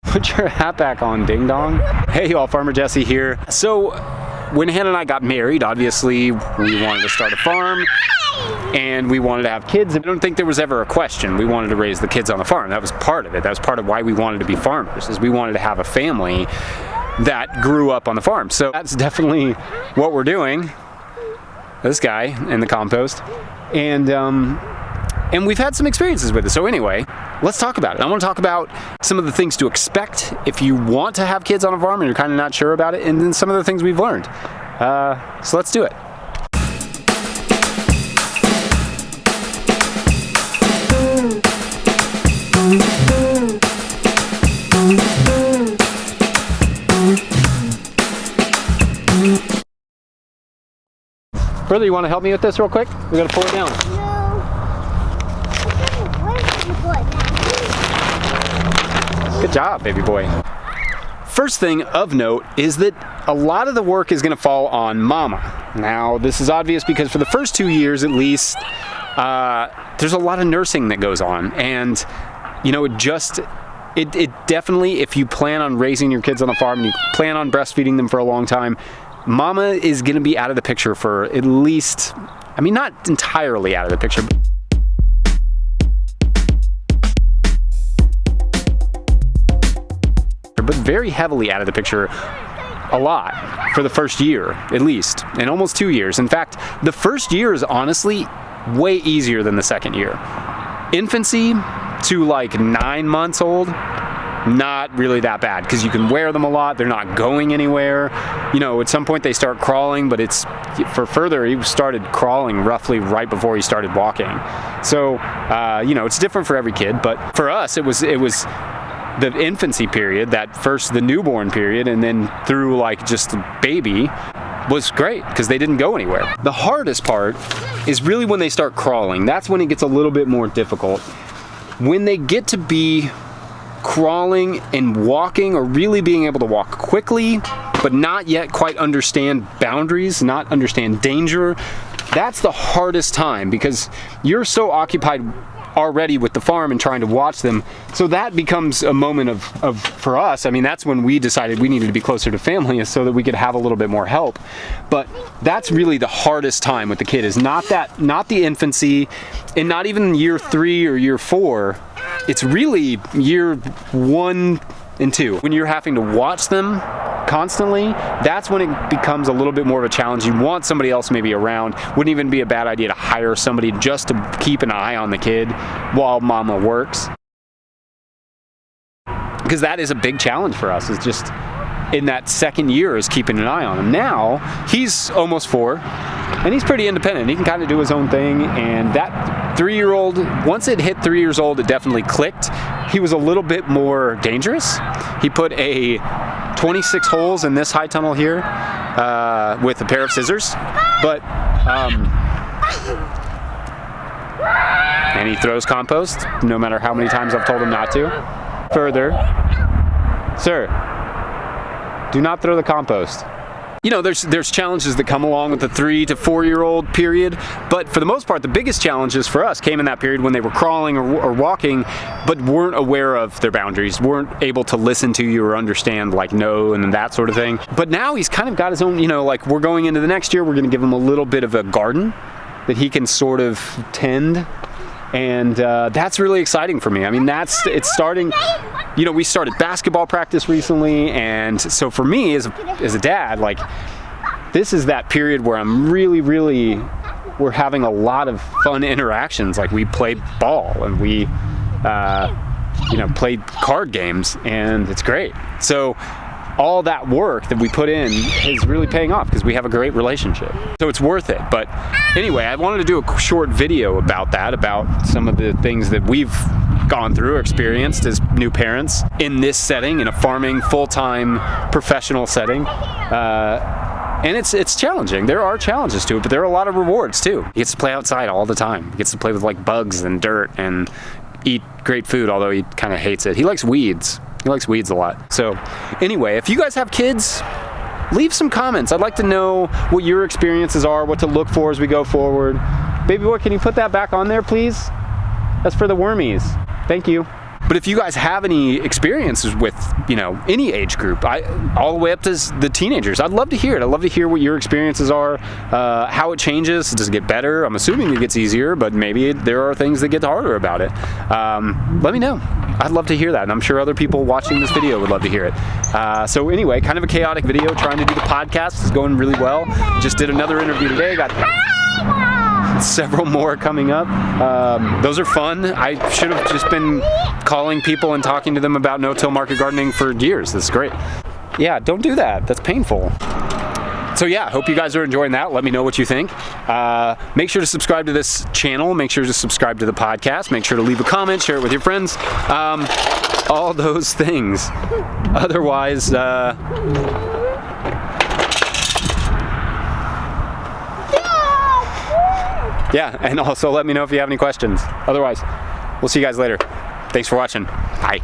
Put your hat back on, ding dong. Hey y'all, Farmer Jesse here. So when Hannah and I got married, obviously we wanted to start a farm and we wanted to have kids. I don't think there was ever a question. We wanted to raise the kids on the farm. That was part of it. That was part of why we wanted to be farmers, is we wanted to have a family that grew up on the farm. So that's definitely what we're doing. This guy in the compost. And we've had some experiences with it. So anyway, let's talk about it. I want to talk about some of the things to expect if you want to have kids on a farm and you're kind of not sure about it, and then some of the things we've learned. So let's do it. Brother, you want to help me with this real quick? We got to pull it down. Good job, baby boy. First thing of note is that a lot of the work is going to fall on mama. Now, this is obvious because for the first 2 years at least, there's a lot of nursing that goes on. And, you know, it definitely, if you plan on raising your kids on the farm and you plan on breastfeeding them for a long time, mama is going to be out of the picture for at least, I mean, not entirely out of the picture, but very heavily out of the picture a lot for the first year, at least, and almost 2 years. In fact, the first year is honestly way easier than the second year. Infancy to like 9 months old, not really that bad because you can wear them a lot. They're not going anywhere. You know, at some point they start crawling, but it's for further, he started crawling roughly right before he started walking. So, you know, it's different for every kid, but for us, it was the infancy period, the newborn period, and then through like just baby was great because they didn't go anywhere. The hardest part is really when they start crawling. That's when it gets a little bit more difficult. When they get to be crawling and walking, or really being able to walk quickly, but not yet quite understand boundaries, not understand danger, that's the hardest time because you're so occupied already with the farm and trying to watch them. So that becomes a moment of for us, I mean, that's when we decided we needed to be closer to family so that we could have a little bit more help. But that's really the hardest time with the kid, is not the infancy, and not even year 3 or year 4. It's really year 1 and 2. When you're having to watch them constantly, that's when it becomes a little bit more of a challenge. You want somebody else maybe around. Wouldn't even be a bad idea to hire somebody just to keep an eye on the kid while mama works. Because that is a big challenge for us, is just in that second year is keeping an eye on him. Now, he's almost 4, and he's pretty independent. He can kind of do his own thing, and that 3-year-old, once it hit 3 years old, it definitely clicked. He was a little bit more dangerous. He put 26 holes in this high tunnel here with a pair of scissors, but and he throws compost no matter how many times I've told him not to. Further, sir, do not throw the compost. You know, there's challenges that come along with the 3 to 4 year old period, but for the most part, the biggest challenges for us came in that period when they were crawling or walking, but weren't aware of their boundaries, weren't able to listen to you or understand like no and that sort of thing. But now he's kind of got his own, you know, like we're going into the next year, we're going to give him a little bit of a garden that he can sort of tend. And that's really exciting for me. I mean, it's starting, you know, we started basketball practice recently, and so for me as a dad, like, this is that period where I'm really, we're having a lot of fun interactions. Like, we play ball and we, you know, play card games, and it's great. So all that work that we put in is really paying off because we have a great relationship. So it's worth it. But anyway, I wanted to do a short video about that, about some of the things that we've gone through or experienced as new parents in this setting, in a farming, full-time, professional setting. And it's challenging. There are challenges to it, but there are a lot of rewards too. He gets to play outside all the time. He gets to play with like bugs and dirt and eat great food, although he kind of hates it. He likes weeds. He likes weeds a lot. So anyway, if you guys have kids, leave some comments. I'd like to know what your experiences are, what to look for as we go forward. Baby boy, can you put that back on there, please? That's for the wormies. Thank you. But if you guys have any experiences with, you know, any age group, all the way up to the teenagers, I'd love to hear it. I'd love to hear what your experiences are, how it changes. Does it get better? I'm assuming it gets easier, but maybe there are things that get harder about it. Let me know. I'd love to hear that, and I'm sure other people watching this video would love to hear it. So anyway, kind of a chaotic video, trying to do the podcast. It's going really well. Just did another interview today. Got several more coming up. Those are fun. I should have just been calling people and talking to them about no-till market gardening for years. That's great. Yeah, don't do that. That's painful. So yeah, hope you guys are enjoying that. Let me know what you think. Make sure to subscribe to this channel. Make sure to subscribe to the podcast. Make sure to leave a comment, share it with your friends. All those things. Otherwise, yeah, and also let me know if you have any questions. Otherwise, we'll see you guys later. Thanks for watching. Bye.